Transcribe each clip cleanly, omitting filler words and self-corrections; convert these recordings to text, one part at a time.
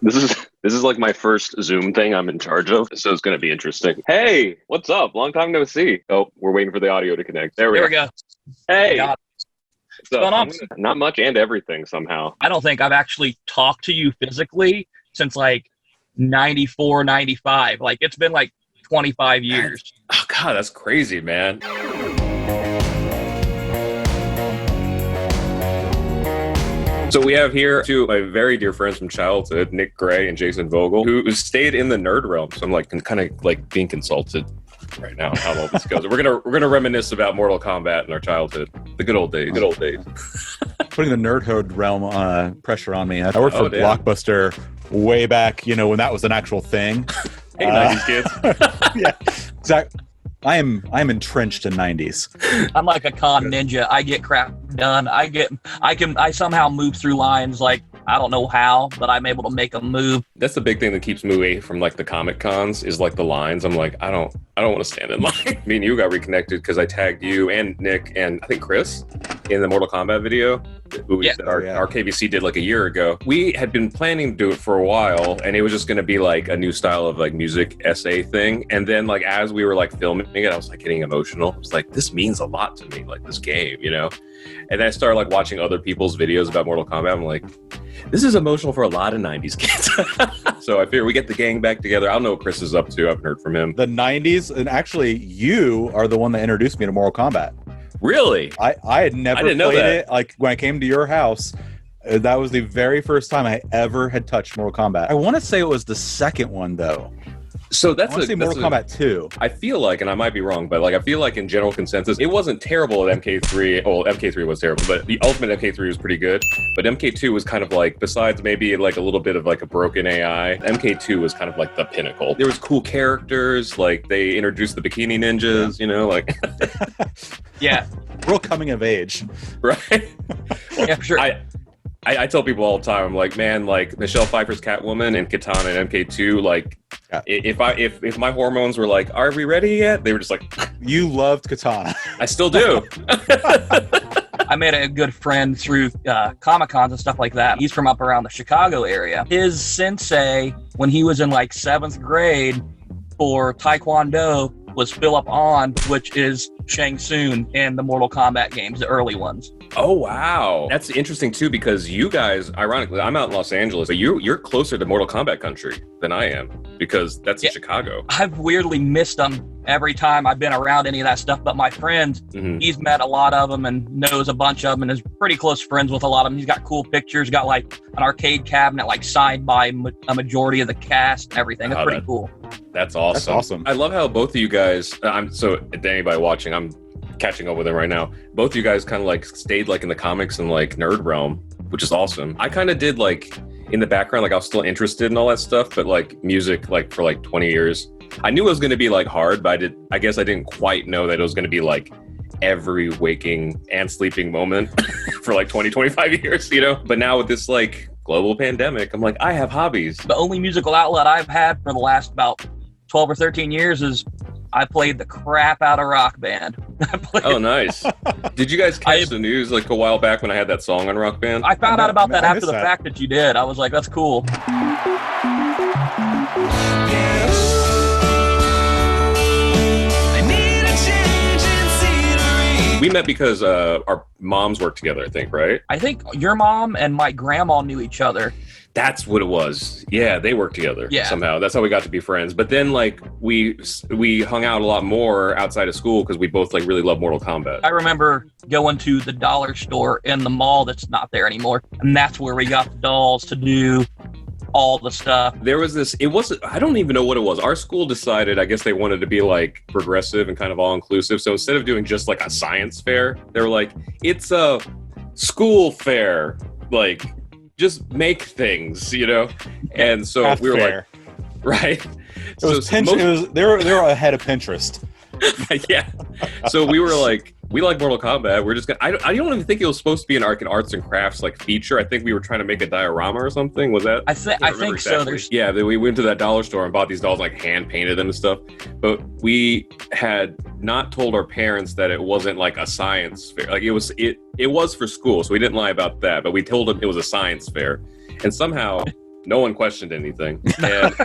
This is like my first Zoom thing I'm in charge of, so it's going to be interesting. Hey, what's up? Long time no see. Oh, we're waiting for the audio to connect. There we go. Hey, Got it. so What's going on? not much and everything somehow. I don't think I've actually talked to you physically since like 94, 95. Like it's been like 25 years. Oh God, that's crazy, man. So we have here two of my very dear friends from childhood, Nick Gray and Jason Vogel, who stayed in the nerd realm. So I'm like kind of like being consulted right now on how all this goes. We're gonna reminisce about Mortal Kombat in our childhood, the good old days. Good old days. Putting the nerdhood realm pressure on me. I worked for damn. Blockbuster way back, when that was an actual thing. Hey, 90s kids. Yeah, exactly. I am entrenched in 90s. I'm like a con ninja. I get crap done. I somehow move through lines like I don't know how, but I'm able to make a move. That's the big thing that keeps me away from like the comic cons is like the lines. I'm like, I don't want to stand in line. Me and you got reconnected because I tagged you and Nick and I think Chris in the Mortal Kombat video. Our KBC did like a year ago. We had been planning to do it for a while, and it was just going to be like a new style of like music essay thing. And then like as we were like filming it, I was like getting emotional. I was like, this means a lot to me, like this game, And then I started like watching other people's videos about Mortal Kombat. I'm like, this is emotional for a lot of 90s kids. So I figure we get the gang back together. I don't know what Chris is up to. I haven't heard from him. The 90s, and actually you are the one that introduced me to Mortal Kombat. Really? I had never played it. Like when I came to your house, that was the very first time I ever had touched Mortal Kombat. I want to say it was the second one though. So that's Mortal Kombat 2. I feel like, and I might be wrong, but like I feel like in general consensus, it wasn't terrible at MK3. Well, MK3 was terrible, but the Ultimate MK3 was pretty good. But MK2 was kind of like, besides maybe like a little bit of like a broken AI, MK2 was kind of like the pinnacle. There was cool characters, like they introduced the Bikini Ninjas, like. Yeah, real coming of age, right? Yeah, for sure. I tell people all the time, I'm like, man, like Michelle Pfeiffer's Catwoman and Katana and MK2, like, if my hormones were like, are we ready yet? They were just like, you loved Katana. I still do. I made a good friend through Comic-Cons and stuff like that. He's from up around the Chicago area. His sensei, when he was in like 7th grade for Taekwondo, was Philip On, which is Shang Tsung in the Mortal Kombat games, the early ones. Oh, wow. That's interesting, too, because you guys, ironically, I'm out in Los Angeles, but you're closer to Mortal Kombat country than I am, because that's in Chicago. I've weirdly missed them every time I've been around any of that stuff, but my friend, he's met a lot of them and knows a bunch of them and is pretty close friends with a lot of them. He's got cool pictures, got like an arcade cabinet like signed by a majority of the cast and everything. It's pretty cool. That's awesome. That's awesome. I love how both of you guys, to anybody watching, I'm catching up with him right now. Both of you guys kind of like stayed like in the comics and like nerd realm, which is awesome. I kind of did like in the background, like I was still interested in all that stuff, but like music, like for like 20 years. I knew it was going to be like hard, but I guess I didn't quite know that it was going to be like every waking and sleeping moment for like 20, 25 years, But now with this like global pandemic, I'm like, I have hobbies. The only musical outlet I've had for the last about 12 or 13 years is I played the crap out of Rock Band. Oh, nice. Did you guys catch the news like a while back when I had that song on Rock Band? I found out about that after the fact that you did. I was like, that's cool. We met because our moms worked together, I think, right? I think your mom and my grandma knew each other. That's what it was. Yeah, they worked together somehow. That's how we got to be friends. But then like we hung out a lot more outside of school because we both like really love Mortal Kombat. I remember going to the dollar store in the mall that's not there anymore. And that's where we got the dolls to do all the stuff. There was this, I don't even know what it was. Our school decided, I guess they wanted to be like progressive and kind of all inclusive. So instead of doing just like a science fair, they were like, it's a school fair. Like, just make things, And so Craft we were fair. Like, right. They were ahead of Pinterest. Yeah. So we were like, we like Mortal Kombat. We're just gonna. I don't even think it was supposed to be an arts and crafts like feature. I think we were trying to make a diorama or something. Was that? I think exactly. so. Yeah. We went to that dollar store and bought these dolls, like hand painted them and stuff. But we had not told our parents that it wasn't like a science fair. Like it was for school, so we didn't lie about that. But we told them it was a science fair, and somehow No one questioned anything. And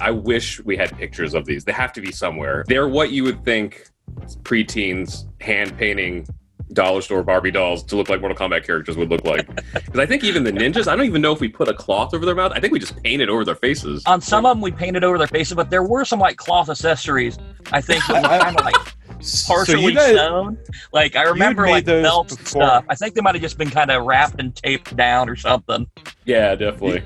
I wish we had pictures of these. They have to be somewhere. They're what you would think preteens hand painting dollar store Barbie dolls to look like Mortal Kombat characters would look like. Because I think even the ninjas, I don't even know if we put a cloth over their mouth. I think we just painted over their faces. On some of them, we painted over their faces, but there were some like cloth accessories, I think, that were kind of like partially sewn. Like, I remember like belts and stuff. I think they might have just been kind of wrapped and taped down or something. Yeah, definitely.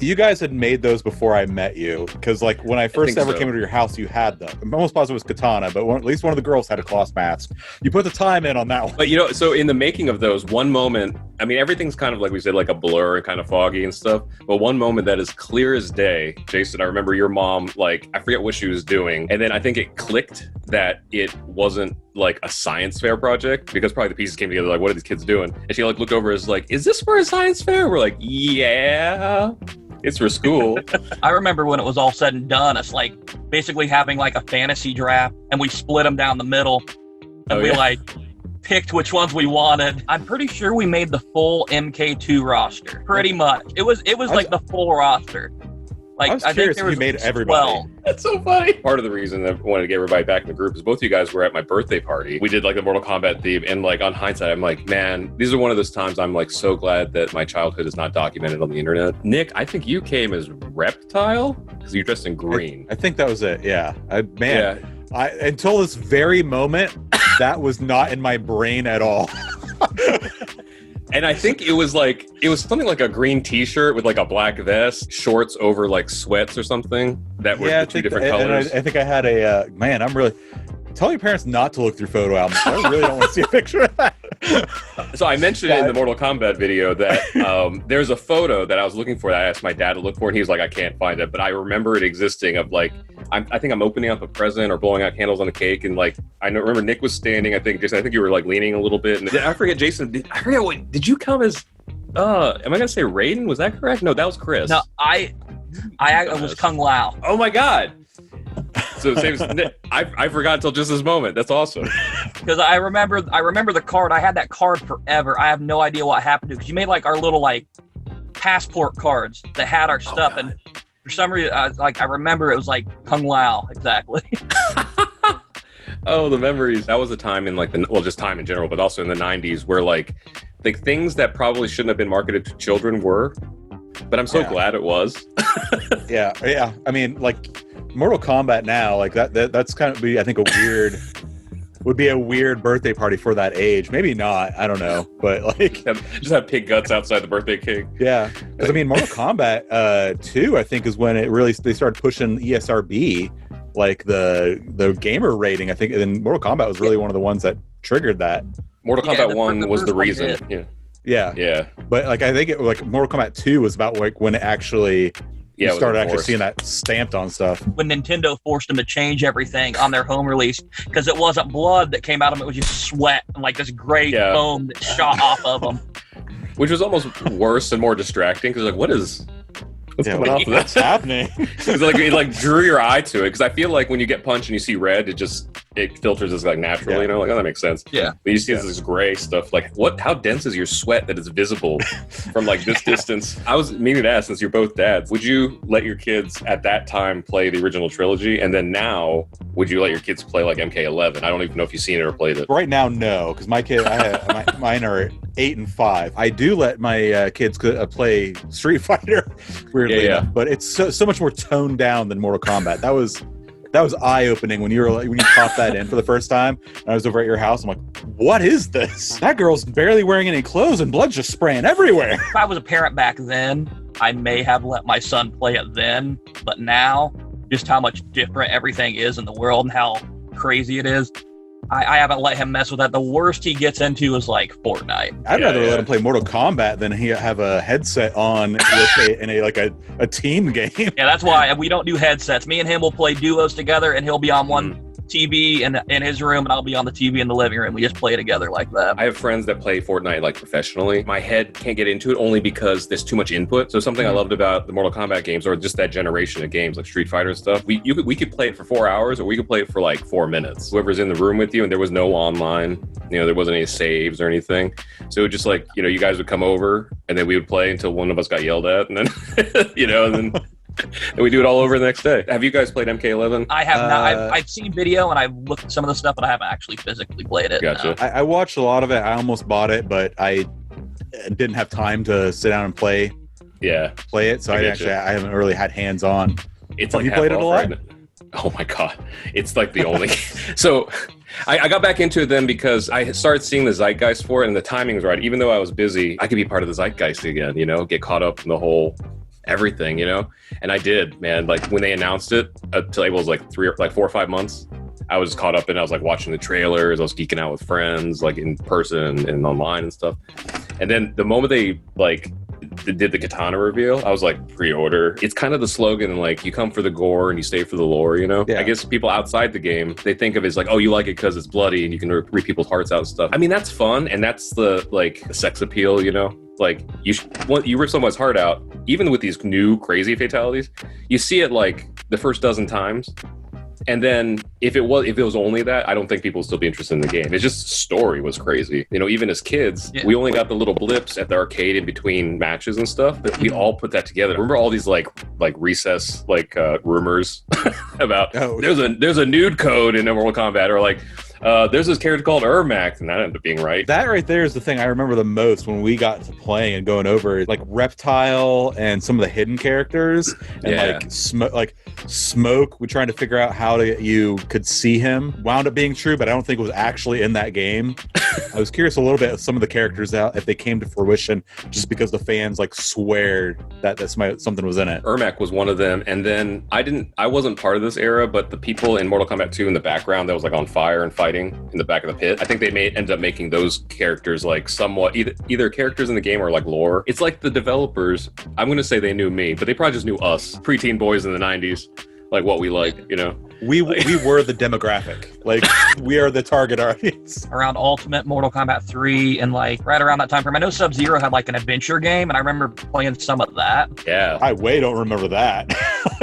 You guys had made those before I met you, because like when I first ever came to your house, you had them. I'm almost positive it was Katana, but at least one of the girls had a cloth mask. You put the time in on that one. But you know, so in the making of those, one moment, I mean, everything's kind of like we said, like a blur and kind of foggy and stuff. But one moment that is clear as day, Jason, I remember your mom, like, I forget what she was doing. And then I think it clicked that it wasn't like a science fair project, because probably the pieces came together like, what are these kids doing? And she like looked over as like, is this for a science fair? We're like, yeah. It's for school. I remember when it was all said and done, it's like basically having like a fantasy draft, and we split them down the middle, and we like picked which ones we wanted. I'm pretty sure we made the full MK2 roster. Pretty much. It was like the full roster. Like, I think if you made everybody. 12. That's so funny. Part of the reason that I wanted to get everybody back in the group is both of you guys were at my birthday party. We did like the Mortal Kombat theme, and like on hindsight, I'm like, man, these are one of those times I'm like so glad that my childhood is not documented on the internet. Nick, I think you came as Reptile because you're dressed in green. I think that was it. Yeah, until this very moment, that was not in my brain at all. And I think it was something like a green t-shirt with like a black vest, shorts over like sweats or something that were the two different colors. And I think I had I'm really... Tell your parents not to look through photo albums. I really don't want to see a picture of that. So I mentioned in the Mortal Kombat video that there's a photo that I was looking for that I asked my dad to look for, and he was like, I can't find it. But I remember it existing of like, I think I'm opening up a present or blowing out candles on a cake, and like, remember Nick was standing, I think, Jason, I think you were like leaning a little bit. And I forget, Jason, did you come as, am I going to say Raiden? Was that correct? No, that was Chris. No, I was Kung Lao. Oh my God. So I forgot until just this moment. That's awesome. Because I remember the card. I had that card forever. I have no idea what happened to it, because you made like our little like passport cards that had our stuff, and for some reason, I remember it was like Kung Lao exactly. Oh, the memories. That was a time in like just time in general, but also in the 90s where like the things that probably shouldn't have been marketed to children were. But I'm so glad it was. Yeah. I mean, like Mortal Kombat now, like that's kind of I think would be a weird birthday party for that age. Maybe not. I don't know. But like, just have pig guts outside the birthday cake. Yeah. Because I mean, Mortal Kombat 2, I think, is when they started pushing ESRB, like the gamer rating. I think, and Mortal Kombat was really one of the ones that triggered that. Mortal Kombat 1 was the reason. Yeah. But like, I think Mortal Kombat 2 was about like when it actually started actually seeing that stamped on stuff. When Nintendo forced them to change everything on their home release, because it wasn't blood that came out of them, it was just sweat and like this gray foam that shot off of them. Which was almost worse and more distracting, because like, what's coming off of this? What's happening? It's like it like drew your eye to it, because I feel like when you get punched and you see red, it filters as like naturally, you know, like, oh, that makes sense. Yeah. But you see this gray stuff, like how dense is your sweat that is visible from like this distance? I was meaning to ask, since you're both dads, would you let your kids at that time play the original trilogy, and then now would you let your kids play like MK11? I don't even know if you've seen it or played it. Right now, no, because my kid, mine are 8 and 5. I do let my kids play Street Fighter, weirdly enough, but it's so much more toned down than Mortal Kombat. That was eye-opening when you popped that in for the first time. And I was over at your house. I'm like, what is this? That girl's barely wearing any clothes and blood's just spraying everywhere. If I was a parent back then, I may have let my son play it then. But now, just how much different everything is in the world and how crazy it is, I haven't let him mess with that. The worst he gets into is like Fortnite. I'd rather let him play Mortal Kombat than he have a headset on with a team game. Yeah, that's why we don't do headsets. Me and him will play duos together, and he'll be on one TV in his room, and I'll be on the TV in the living room. We just play together like that. I have friends that play Fortnite like professionally. My head can't get into it only because there's too much input. So something I loved about the Mortal Kombat games, or just that generation of games like Street Fighter and stuff, we could play it for 4 hours, or we could play it for like 4 minutes. Whoever's in the room with you, and there was no online, there wasn't any saves or anything. So just like, you guys would come over, and then we would play until one of us got yelled at, and then, and then... And we do it all over the next day. Have you guys played MK11? I have not. I've seen video and I've looked at some of the stuff, but I haven't actually physically played it. Gotcha. No. I watched a lot of it. I almost bought it, but I didn't have time to sit down and play it. So I haven't really had hands on. It's Have like you played it a lot? Oh my God. It's like the only. So I got back into it then because I started seeing the zeitgeist for it, and the timing was right. Even though I was busy, I could be part of the zeitgeist again, get caught up in the whole everything, and I did, man. Like when they announced it until it was like 4 or 5 months, I was caught up, and I was like watching the trailers, I was geeking out with friends, like in person and online and stuff. And then the moment they did the katana reveal, I was like, pre-order. It's kind of the slogan, like, you come for the gore and you stay for the lore, Yeah. I guess people outside the game, they think of it as like, oh, you like it because it's bloody and you can rip people's hearts out and stuff. I mean, that's fun, and that's the sex appeal, Like, you rip someone's heart out, even with these new crazy fatalities, you see it like the first dozen times. And then if it was only that, I don't think people would still be interested in the game. It's just story was crazy. Even as kids, we only got the little blips at the arcade in between matches and stuff, but we all put that together. Remember all these like recess rumors about there's a nude code in Mortal Kombat, or like there's this character called Ermac, and that ended up being right. That right there is the thing I remember the most when we got to playing and going over, like Reptile and some of the hidden characters, and Smoke. We're trying to figure out how you could see him. Wound up being true, but I don't think it was actually in that game. I was curious a little bit of some of the characters out if they came to fruition, just because the fans swear that something was in it. Ermac was one of them, and then I wasn't part of this era, but the people in Mortal Kombat 2 in the background that was on fire and fighting in the back of the pit, I think they ended up making those characters somewhat either characters in the game or lore. It's like the developers, I'm going to say they knew me, but they probably just knew us, preteen boys in the 90s, what we like, We were the demographic. We are the target audience. Around Ultimate Mortal Kombat 3 and right around that time frame, I know Sub-Zero had an adventure game, and I remember playing some of that. Yeah. I don't remember that.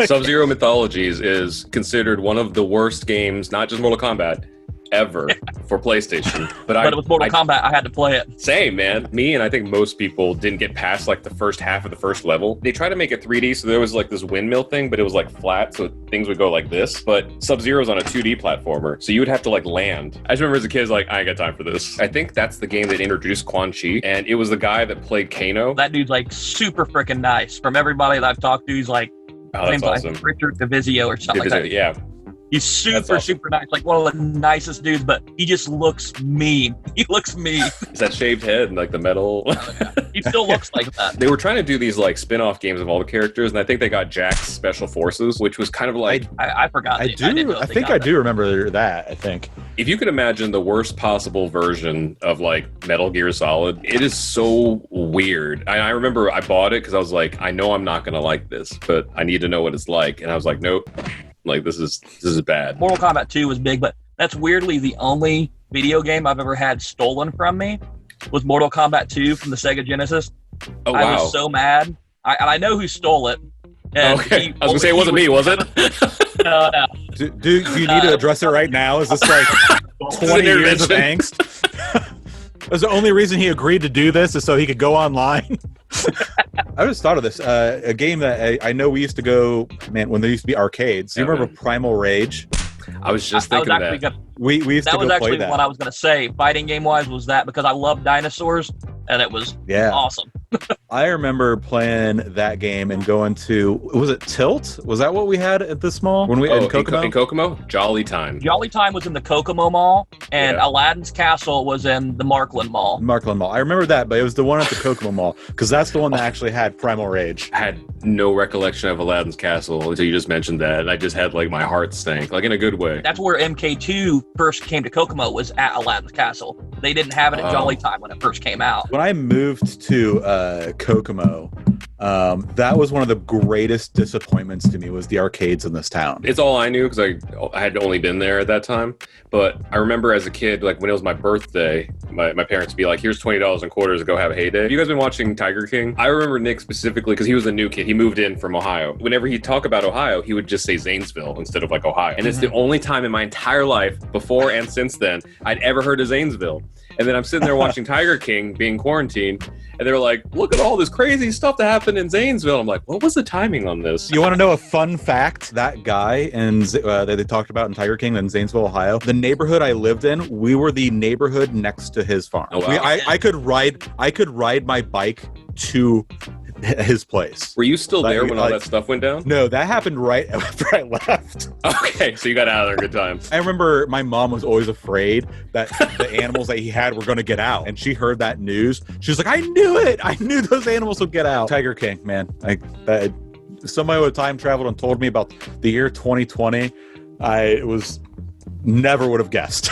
Sub-Zero Mythologies is considered one of the worst games, not just Mortal Kombat, ever for PlayStation. But with Mortal Kombat, I had to play it. Same, man. Me and I think most people didn't get past the first half of the first level. They tried to make it 3D, so there was this windmill thing, but it was flat, so things would go like this. But Sub-Zero's on a 2D platformer, so you would have to land. I just remember as a kid, I ain't got time for this. I think that's the game that introduced Quan Chi, and it was the guy that played Kano. That dude's super freaking nice. From everybody that I've talked to, he's oh, that's awesome. Richard Divizio or something like that. Yeah. He's super nice, one of the nicest dudes, but he just looks mean. He looks mean. Is that shaved head and the metal? He still looks like that. They were trying to do these spin-off games of all the characters, and I think they got Jack's Special Forces, which was kind of I forgot. I think I do remember that, I think. If you could imagine the worst possible version of Metal Gear Solid, it is so weird. I remember I bought it because I was I know I'm not going to like this, but I need to know what it's like. And I was nope. This is bad. Mortal Kombat 2 was big, but that's weirdly the only video game I've ever had stolen from me was Mortal Kombat 2 from the Sega Genesis. Oh, wow. I was so mad. I know who stole it. Okay. I was going to say it wasn't me, was it? No. Do you need to address it right now? Is this 20 years of angst? That's the only reason he agreed to do this, is so he could go online. I just thought of this. A game that I know we used to go, when there used to be arcades. Do you remember Primal Rage? I was just thinking that. We used to go play that. That was actually what I was going to say. Fighting game-wise was that, because I love dinosaurs, and it was awesome. I remember playing that game and going to, was it Tilt? Was that what we had at this mall? When we in Kokomo? In Kokomo? Jolly Time. Jolly Time was in the Kokomo Mall, and Aladdin's Castle was in the Markland Mall. I remember that, but it was the one at the Kokomo Mall, because that's the one that actually had Primal Rage. I had no recollection of Aladdin's Castle until you just mentioned that, and I just had my heart sank, in a good way. That's where MK2 first came to Kokomo, was at Aladdin's Castle. They didn't have it at Jolly Time when it first came out. When I moved to Kokomo, That was one of the greatest disappointments to me, was the arcades in this town. It's all I knew because I had only been there at that time. But I remember as a kid, like when it was my birthday, my parents would be like, here's $20 in quarters, go have a heyday. Have you guys been watching Tiger King? I remember Nick specifically because he was a new kid. He moved in from Ohio. Whenever he'd talk about Ohio, he would just say Zanesville instead of like Ohio. And it's the only time in my entire life, before and since then, I'd ever heard of Zanesville. And then I'm sitting there watching Tiger King being quarantined, and they're like, look at all this crazy stuff that happened in Zanesville. I'm like, what was the timing on this? You want to know a fun fact? That guy that they talked about in Tiger King in Zanesville, Ohio, the neighborhood I lived in, we were the neighborhood next to his farm. Oh, wow. I could ride my bike to his place. Were you still there when all that stuff went down? No, that happened right after I left. Okay, so you got out of there good time. I remember my mom was always afraid that the animals that he had were going to get out, and she heard that news. She was like, I knew it. I knew those animals would get out. Tiger King, man. Somebody would have time traveled and told me about the year 2020. Never would have guessed.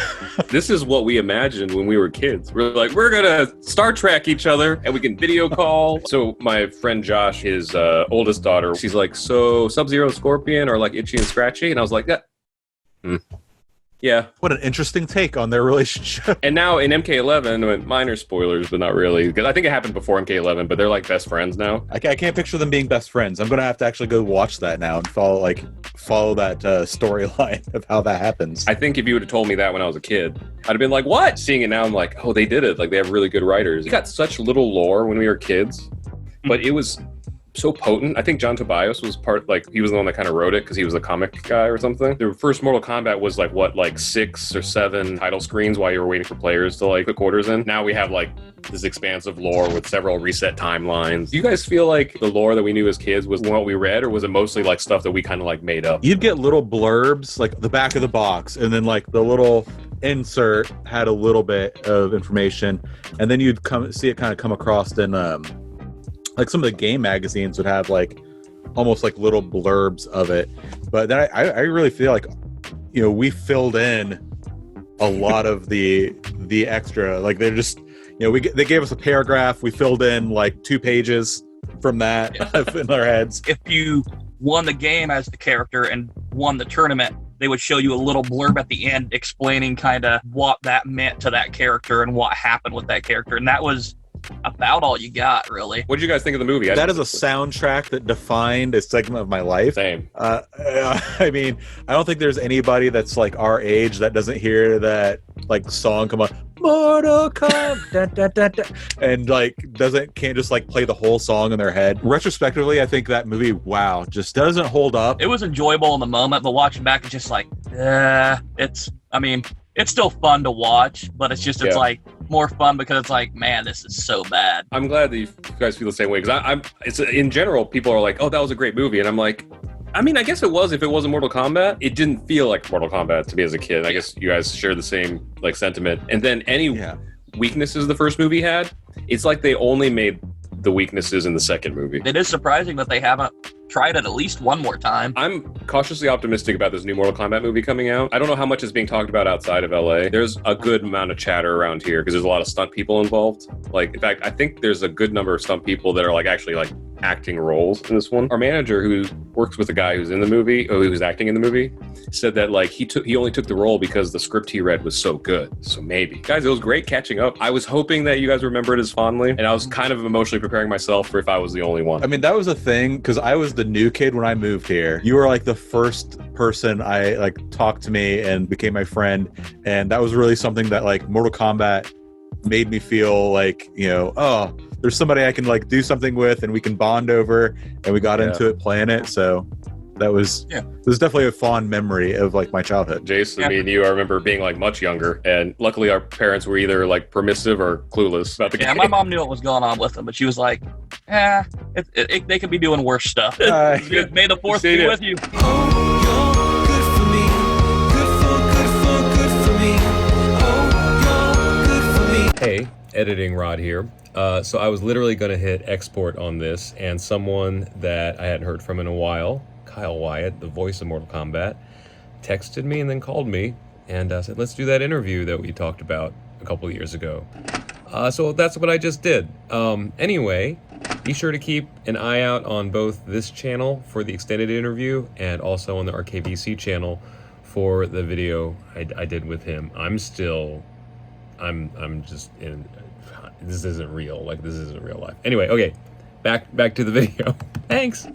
This is what we imagined when we were kids. We're like, we're gonna Star Trek each other and we can video call. So my friend Josh, his oldest daughter, she's like, so Sub-Zero and Scorpion are like Itchy and Scratchy? And I was like, yeah. What an interesting take on their relationship. And now in MK11, minor spoilers, but not really, because I think it happened before MK11, but they're like best friends now. I can't picture them being best friends. I'm going to have to actually go watch that now and follow that storyline of how that happens. I think if you would have told me that when I was a kid, I'd have been like, what? Seeing it now, I'm like, oh, they did it. Like, they have really good writers. We got such little lore when we were kids, but it was so potent. I think John Tobias was he was the one that kind of wrote it because he was a comic guy or something. The first Mortal Kombat was like 6 or 7 title screens while you were waiting for players to like put quarters in. Now we have like this expansive lore with several reset timelines. Do you guys feel like the lore that we knew as kids was what we read, or was it mostly like stuff that we kind of like made up? You'd get little blurbs, like the back of the box, and then like the little insert had a little bit of information, and then you'd see it kind of come across in like some of the game magazines would have like almost like little blurbs of it. But then I really feel like, we filled in a lot of the extra, like they're just, they gave us a paragraph. We filled in like 2 pages from that in our heads. If you won the game as the character and won the tournament, they would show you a little blurb at the end explaining kind of what that meant to that character and what happened with that character. And that was about all you got, really. What did you guys think of the movie? That is a soundtrack that defined a segment of my life. Same. I mean, I don't think there's anybody that's like our age that doesn't hear that like song come on, Mortal Kombat, and like can't just like play the whole song in their head. Retrospectively, I think that movie, just doesn't hold up. It was enjoyable in the moment, but watching back, it's just like, it's still fun to watch, but it's like more fun because it's like, man, this is so bad. I'm glad that you guys feel the same way, because it's in general, people are like, oh, that was a great movie, and I'm like, I mean, I guess it was. If it wasn't Mortal Kombat, it didn't feel like Mortal Kombat to me as a kid. I guess you guys share the same like sentiment. And then any weaknesses the first movie had, it's like they only made the weaknesses in the second movie. It is surprising that they haven't tried it at least one more time. I'm cautiously optimistic about this new Mortal Kombat movie coming out. I don't know how much is being talked about outside of LA. There's a good amount of chatter around here because there's a lot of stunt people involved. Like, in fact, I think there's a good number of stunt people that are like actually like acting roles in this one. Our manager, who works with the guy who's in the movie, who's acting in the movie, said that like he only took the role because the script he read was so good. So maybe. Guys, it was great catching up. I was hoping that you guys remember it as fondly, and I was kind of emotionally preparing myself for if I was the only one. I mean, that was a thing because I was the new kid when I moved here. You were like the first person I like talked to me and became my friend, and that was really something that like Mortal Kombat made me feel like, oh, there's somebody I can like do something with and we can bond over, and we got into it playing it. So that was definitely a fond memory of like my childhood. Jason, me and you, I remember being like much younger, and luckily our parents were either like permissive or clueless about the game. My mom knew what was going on with them, but she was like, they could be doing worse stuff. May the fourth be with you. Hey, editing Rod here. So I was literally going to hit export on this, and someone that I hadn't heard from in a while, Kyle Wyatt, the voice of Mortal Kombat, texted me and then called me and said, let's do that interview that we talked about a couple of years ago. So that's what I just did. Anyway, be sure to keep an eye out on both this channel for the extended interview and also on the RKVC channel for the video I did with him. I'm just in, this isn't real. Like, this isn't real life. Anyway, okay, back to the video. Thanks.